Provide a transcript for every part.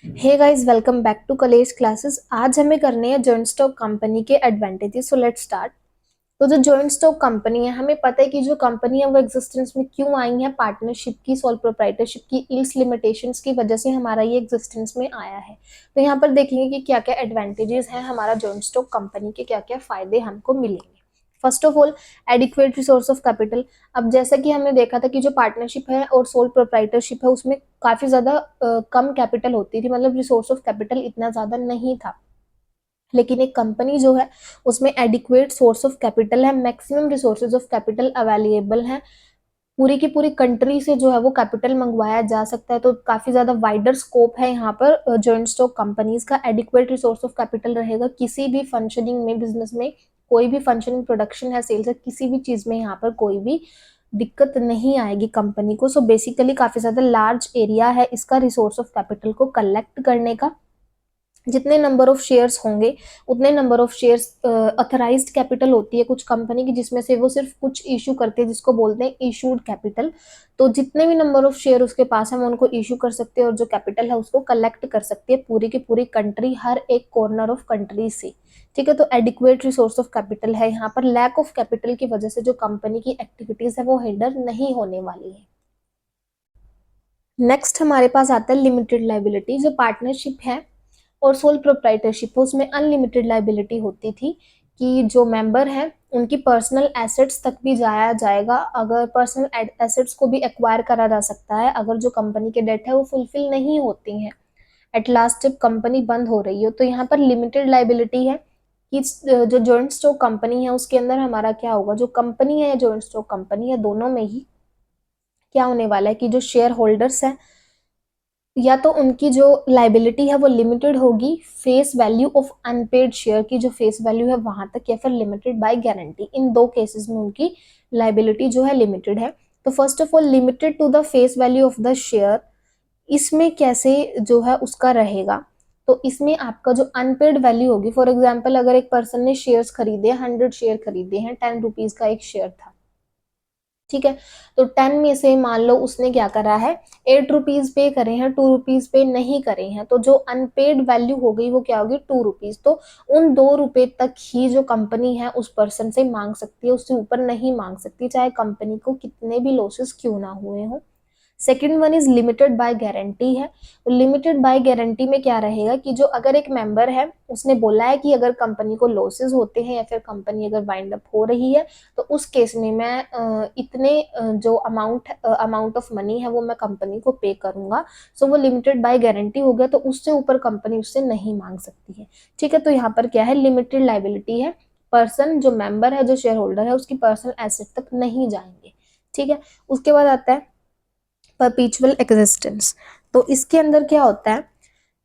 Hey guys, welcome back to college classes. आज हमें करने हैं जॉइंट स्टॉक कंपनी के एडवांटेजेस। So let's start. तो जो जॉइंट स्टॉक कंपनी है, हमें पता है कि जो कंपनी है वो एग्जिस्टेंस में क्यों आई है। पार्टनरशिप की, सोल प्रोप्राइटरशिप की, इल्स लिमिटेशंस की वजह से हमारा ये एग्जिस्टेंस में आया है। तो यहाँ पर देखेंगे कि क्या क्या एडवांटेजेस हैं, हमारा जॉइंट स्टॉक कंपनी के क्या क्या फायदे हमको मिलेंगे। First of all, adequate resource of capital. अब जैसा कि हमने देखा था कि जो पार्टनरशिप है और सोल प्रोप्राइटरशिप है उसमें काफी ज्यादा कम कैपिटल होती थी, मतलब रिसोर्स ऑफ कैपिटल इतना ज्यादा नहीं था। लेकिन एक कंपनी जो है उसमें एडिक्वेट सोर्स ऑफ कैपिटल है, maximum resources of capital available है। पूरी की पूरी कंट्री से जो है वो कैपिटल मंगवाया जा सकता है। तो काफी ज्यादा वाइडर स्कोप है यहाँ पर जॉइंट स्टॉक कंपनीज का। एडिक्वेट रिसोर्स ऑफ कैपिटल रहेगा किसी भी फंक्शनिंग में, बिजनेस में कोई भी फंक्शनिंग, प्रोडक्शन है, सेल्स है, किसी भी चीज में यहाँ पर कोई भी दिक्कत नहीं आएगी कंपनी को। सो बेसिकली काफी ज्यादा लार्ज एरिया है इसका रिसोर्स ऑफ कैपिटल को कलेक्ट करने का। जितने नंबर ऑफ शेयर्स होंगे उतने number of shares, authorised capital होती है कुछ कंपनी की जिसमें से वो सिर्फ कुछ इशू करते हैं जिसको बोलते हैं इशूड कैपिटल। तो जितने भी नंबर ऑफ शेयर उसके पास है वो उनको इशू कर सकते हैं और जो कैपिटल है उसको कलेक्ट कर सकती है पूरी की पूरी कंट्री, हर एक कॉर्नर ऑफ कंट्री से। ठीक है, तो एडिक्वेट रिसोर्स ऑफ कैपिटल है यहाँ पर। लैक ऑफ कैपिटल की वजह से जो कंपनी की एक्टिविटीज है वो हिंडर नहीं होने वाली है। नेक्स्ट हमारे पास आता है लिमिटेड लाइबिलिटी। जो पार्टनरशिप है और सोल प्रोप्राइटरशिप है उसमें अनलिमिटेड लाइबिलिटी होती थी कि जो मेंबर हैं उनकी पर्सनल एसेट्स तक भी जाया जाएगा। अगर पर्सनल एसेट्स को भी एक्वायर करा जा सकता है अगर जो कंपनी के डेट है वो फुलफिल नहीं होती हैं। एट लास्ट जब कंपनी बंद हो रही हो तो यहाँ पर लिमिटेड लाइबिलिटी है कि जो जॉइंट स्टॉक कंपनी है उसके अंदर हमारा क्या होगा, जो कंपनी है या जॉइंट स्टॉक कंपनी है, दोनों में ही क्या होने वाला है कि जो शेयर होल्डर्स हैं या तो उनकी जो लाइबिलिटी है वो लिमिटेड होगी face value of unpaired share की, जो फेस वैल्यू है वहां तक, या फिर लिमिटेड बाय गारंटी। इन दो केसेस में उनकी लाइबिलिटी जो है लिमिटेड है। तो first of all, limited to the face value of the share, इसमें कैसे जो है उसका रहेगा। तो इसमें आपका जो अनपेड वैल्यू होगी, फॉर एग्जाम्पल अगर एक पर्सन ने शेयर्स खरीदे, 100 शेयर खरीदे हैं, 10 रुपीज का एक शेयर था। ठीक है, तो 10 में से मान लो उसने क्या करा है, 8 रुपीज पे करे हैं, 2 रुपीज पे नहीं करे हैं, तो जो अनपेड वैल्यू हो गई वो क्या होगी, 2 रुपीज। तो उन 2 रुपए तक ही जो कंपनी है उस पर्सन से मांग सकती है, उससे ऊपर नहीं मांग सकती, चाहे कंपनी को कितने भी लॉसेस क्यों ना हुए हों। Second one is limited by guarantee है। तो लिमिटेड बाय गारंटी में क्या रहेगा कि जो अगर एक मेंबर है उसने बोला है कि अगर कंपनी को लॉसेस होते हैं या फिर कंपनी अगर वाइंड अप हो रही है तो उस केस में मैं इतने जो अमाउंट ऑफ मनी है वो मैं कंपनी को पे करूंगा। सो वो लिमिटेड बाय गारंटी हो गया, तो उससे ऊपर कंपनी उससे नहीं मांग सकती है। ठीक है, तो यहाँ पर क्या है, लिमिटेड लाइबिलिटी है। पर्सन जो मेंबर है, जो शेयर होल्डर है, उसकी पर्सनल एसेट तक नहीं जाएंगे। ठीक है, उसके बाद आता है परपीचुअल एग्जिस्टेंस। तो इसके अंदर क्या होता है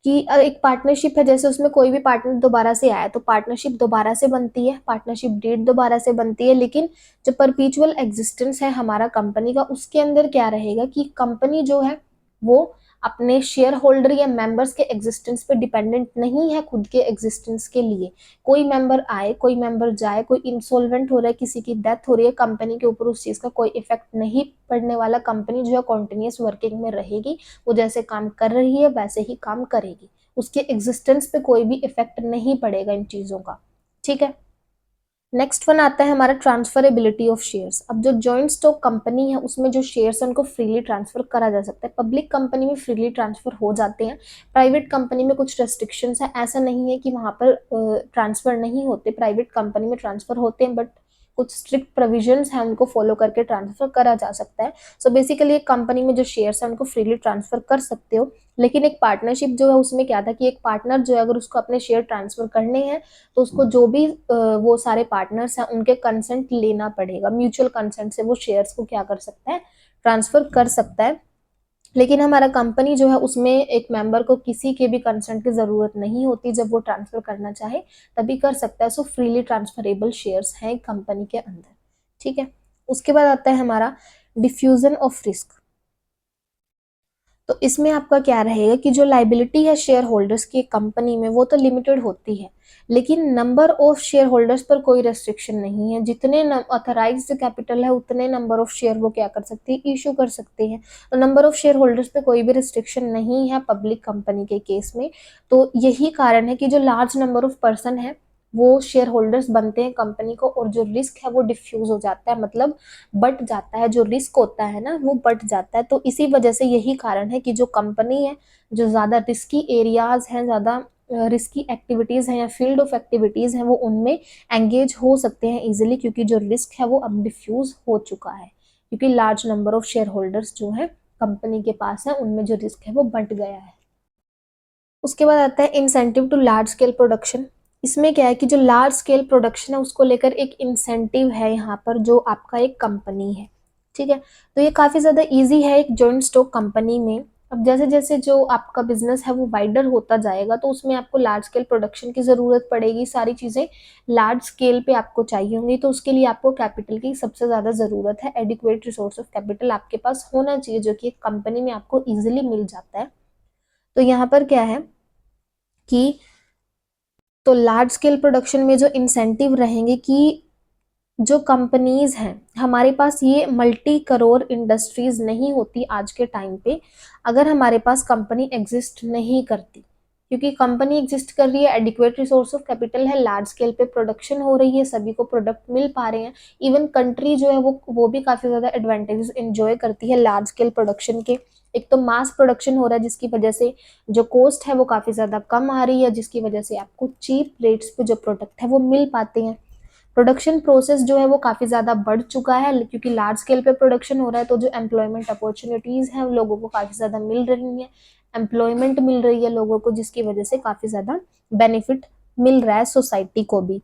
कि एक पार्टनरशिप है, जैसे उसमें कोई भी पार्टनर दोबारा से आया तो पार्टनरशिप दोबारा से बनती है, पार्टनरशिप डेट दोबारा से बनती है। लेकिन जो परपीचुअल एग्जिस्टेंस है हमारा कंपनी का, उसके अंदर क्या रहेगा कि कंपनी जो है वो अपने शेयर होल्डर या मेंबर्स के एग्जिस्टेंस पे डिपेंडेंट नहीं है खुद के एग्जिस्टेंस के लिए। कोई मेंबर आए, कोई मेंबर जाए, कोई इंसॉल्वेंट हो रहा है, किसी की डेथ हो रही है, कंपनी के ऊपर उस चीज का कोई इफेक्ट नहीं पड़ने वाला। कंपनी जो है कॉन्टिन्यूस वर्किंग में रहेगी, वो जैसे काम कर रही है वैसे ही काम करेगी, उसके एग्जिस्टेंस पे कोई भी इफेक्ट नहीं पड़ेगा इन चीजों का। ठीक है, नेक्स्ट वन आता है हमारा ट्रांसफरेबिलिटी ऑफ शेयर्स। अब जो जॉइंट स्टॉक कंपनी है उसमें जो शेयर्स है उनको फ्रीली ट्रांसफर करा जा सकता है। पब्लिक कंपनी में फ्रीली ट्रांसफर हो जाते हैं, प्राइवेट कंपनी में कुछ रेस्ट्रिक्शंस है। ऐसा नहीं है कि वहां पर ट्रांसफर नहीं होते, प्राइवेट कंपनी में ट्रांसफर होते हैं, बट कुछ स्ट्रिक्ट प्रोविजंस हैं उनको फॉलो करके ट्रांसफर करा जा सकता है। सो बेसिकली एक कंपनी में जो शेयर्स है उनको फ्रीली ट्रांसफर कर सकते हो। लेकिन एक पार्टनरशिप जो है उसमें क्या था कि एक पार्टनर जो है अगर उसको अपने शेयर ट्रांसफर करने हैं तो उसको जो भी वो सारे पार्टनर्स हैं उनके कंसेंट लेना पड़ेगा। म्यूचुअल कंसेंट से वो शेयर्स को क्या कर सकता है, ट्रांसफर कर सकता है। लेकिन हमारा कंपनी जो है उसमें एक मेंबर को किसी के भी कंसेंट की जरूरत नहीं होती, जब वो ट्रांसफर करना चाहे तभी कर सकता है। सो फ्रीली ट्रांसफरेबल शेयर्स हैं कंपनी के अंदर। ठीक है, उसके बाद आता है हमारा डिफ्यूजन ऑफ रिस्क। तो इसमें आपका क्या रहेगा कि जो लाइबिलिटी है शेयर होल्डर्स की कंपनी में वो तो लिमिटेड होती है, लेकिन नंबर ऑफ शेयर होल्डर्स पर कोई रेस्ट्रिक्शन नहीं है। जितने ऑथराइज्ड कैपिटल है उतने नंबर ऑफ शेयर वो क्या कर सकते हैं, इशू कर सकते हैं। तो नंबर ऑफ शेयर होल्डर्स पे कोई भी रिस्ट्रिक्शन नहीं है पब्लिक कंपनी के केस में। तो यही कारण है कि जो लार्ज नंबर ऑफ पर्सन है वो शेयर होल्डर्स बनते हैं कंपनी को, और जो रिस्क है वो डिफ्यूज हो जाता है, मतलब बट जाता है, जो रिस्क होता है ना वो बट जाता है। तो इसी वजह से यही कारण है कि जो कंपनी है, जो ज्यादा रिस्की एरियाज हैं, ज्यादा रिस्की एक्टिविटीज हैं या फील्ड ऑफ एक्टिविटीज हैं, वो उनमें एंगेज हो सकते हैं इजिली, क्योंकि जो रिस्क है वो अब डिफ्यूज हो चुका है, क्योंकि large number of share holders जो है कंपनी के पास है, उनमें जो रिस्क है वो बंट गया है। उसके बाद आता है incentive to large scale production. इसमें क्या है कि जो लार्ज स्केल प्रोडक्शन है उसको लेकर एक इंसेंटिव है यहाँ पर, जो आपका एक कंपनी है, ठीक है। तो ये काफी ज्यादा इजी है एक जॉइंट स्टॉक कंपनी में। अब जैसे जैसे जो आपका बिजनेस है वो वाइडर होता जाएगा, तो उसमें आपको लार्ज स्केल प्रोडक्शन की जरूरत पड़ेगी, सारी चीजें लार्ज स्केल पे आपको चाहिए होंगी। तो उसके लिए आपको कैपिटल की सबसे ज्यादा जरूरत है, एडिक्वेट रिसोर्स ऑफ कैपिटल आपके पास होना चाहिए, जो कि एक कंपनी में आपको इजिली मिल जाता है। तो यहाँ पर क्या है कि तो लार्ज स्केल प्रोडक्शन में जो इंसेंटिव रहेंगे कि जो कंपनीज हैं हमारे पास, ये मल्टी करोड़ इंडस्ट्रीज नहीं होती आज के टाइम पे अगर हमारे पास कंपनी एग्जिस्ट नहीं करती, क्योंकि कंपनी एग्जिस्ट कर रही है, एडिक्वेट रिसोर्स ऑफ कैपिटल है, लार्ज स्केल पे प्रोडक्शन हो रही है, सभी को प्रोडक्ट मिल पा रहे हैं। इवन कंट्री जो है वो भी काफी ज्यादा एडवांटेजेस एंजॉय करती है लार्ज स्केल प्रोडक्शन के। एक तो मास प्रोडक्शन हो रहा है जिसकी वजह से जो कॉस्ट है वो काफी ज्यादा कम आ रही है, जिसकी वजह से आपको चीप रेट्स पे जो प्रोडक्ट है वो मिल पाते हैं। प्रोडक्शन प्रोसेस जो है वो काफी ज्यादा बढ़ चुका है, क्योंकि लार्ज स्केल पे प्रोडक्शन हो रहा है, तो जो एम्प्लॉयमेंट अपॉर्चुनिटीज हैं लोगों को काफी ज्यादा मिल रही है, एम्प्लॉयमेंट मिल रही है लोगों को, जिसकी वजह से काफी ज्यादा बेनिफिट मिल रहा है सोसाइटी को भी।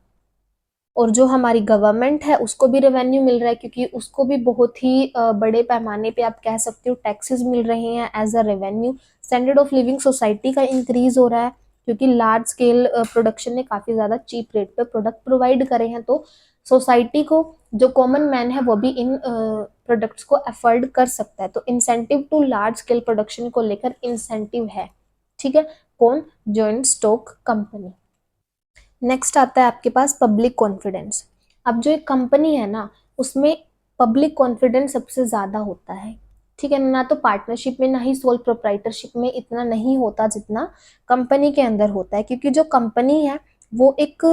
और जो हमारी गवर्नमेंट है उसको भी रेवेन्यू मिल रहा है, क्योंकि उसको भी बहुत ही बड़े पैमाने पे आप कह सकते हो टैक्सेस मिल रहे हैं as a revenue. Standard of living society का इंक्रीज हो रहा है, क्योंकि लार्ज स्केल प्रोडक्शन ने काफी ज्यादा चीप रेट पे प्रोडक्ट प्रोवाइड करे हैं। तो सोसाइटी को, जो कॉमन मैन है वो भी इन प्रोडक्ट्स को अफोर्ड कर सकता है। तो incentive to large scale production को लेकर इंसेंटिव है, ठीक है। कौन? Joint stock company. नेक्स्ट आता है आपके पास पब्लिक कॉन्फिडेंस। अब जो एक कंपनी है ना उसमें पब्लिक कॉन्फिडेंस सबसे ज्यादा होता है, ठीक है ना। तो पार्टनरशिप में ना ही सोल प्रोप्राइटरशिप में इतना नहीं होता जितना कंपनी के अंदर होता है, क्योंकि जो कंपनी है वो एक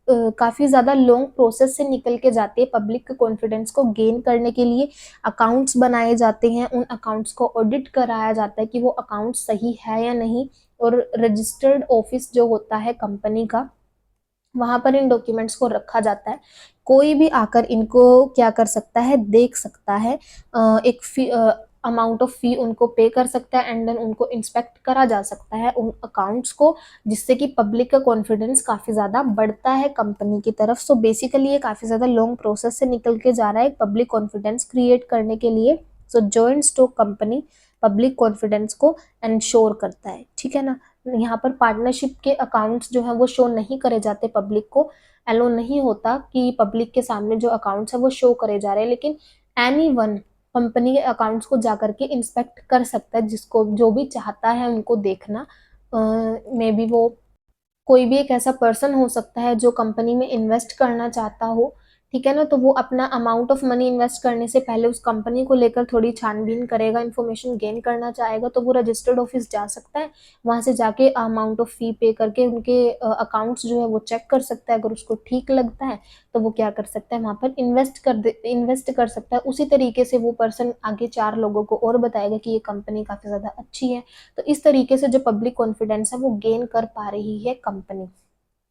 काफी ज्यादा लॉन्ग प्रोसेस से निकल के जाती है पब्लिक कॉन्फिडेंस को गेन करने के लिए। अकाउंट्स बनाए जाते हैं, उन अकाउंट्स को ऑडिट कराया जाता है कि वो अकाउंट सही है या नहीं, और रजिस्टर्ड ऑफिस जो होता है कंपनी का वहां पर इन डॉक्यूमेंट्स को रखा जाता है। कोई भी आकर इनको क्या कर सकता है, देख सकता है, एक फी अमाउंट ऑफ फी उनको पे कर सकता है, एंड देन उनको इंस्पेक्ट करा जा सकता है उन अकाउंट्स को, जिससे कि पब्लिक का कॉन्फिडेंस काफी ज्यादा बढ़ता है कंपनी की तरफ। सो बेसिकली ये काफी ज्यादा लॉन्ग प्रोसेस से निकल के जा रहा है पब्लिक कॉन्फिडेंस क्रिएट करने के लिए। So joint stock company public confidence को एंश्योर करता है, ठीक है ना। यहाँ पर पार्टनरशिप के अकाउंट्स जो है वो शो नहीं करे जाते, पब्लिक को एलो नहीं होता कि पब्लिक के सामने जो अकाउंट्स है वो शो करे जा रहे हैं, लेकिन एनी वन कंपनी के अकाउंट्स को जाकर के इंस्पेक्ट कर सकता है, जिसको जो भी चाहता है उनको देखना। मे बी वो कोई भी एक ऐसा पर्सन हो सकता है जो कंपनी में इन्वेस्ट करना चाहता हो, ठीक है ना। तो वो अपना अमाउंट ऑफ मनी इन्वेस्ट करने से पहले उस कंपनी को लेकर थोड़ी छानबीन करेगा, इन्फॉर्मेशन गेन करना चाहेगा, तो वो रजिस्टर्ड ऑफिस जा सकता है, वहां से जाके अमाउंट ऑफ फी पे करके उनके अकाउंट्स जो है वो चेक कर सकता है। अगर उसको ठीक लगता है तो वो क्या कर सकता है, वहां पर इन्वेस्ट कर सकता है। उसी तरीके से वो पर्सन आगे 4 लोगों को और बताएगा कि ये कंपनी काफी ज्यादा अच्छी है। तो इस तरीके से जो पब्लिक कॉन्फिडेंस है वो गेन कर पा रही है कंपनी।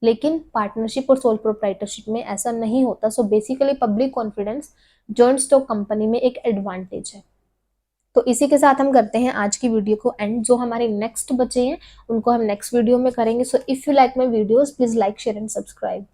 लेकिन पार्टनरशिप और सोल प्रोप्राइटरशिप में ऐसा नहीं होता। So basically public confidence joint stock company में एक एडवांटेज है। तो इसी के साथ हम करते हैं आज की वीडियो को एंड। जो हमारे नेक्स्ट बचे हैं उनको हम नेक्स्ट वीडियो में करेंगे। So if you like my videos please like share and subscribe.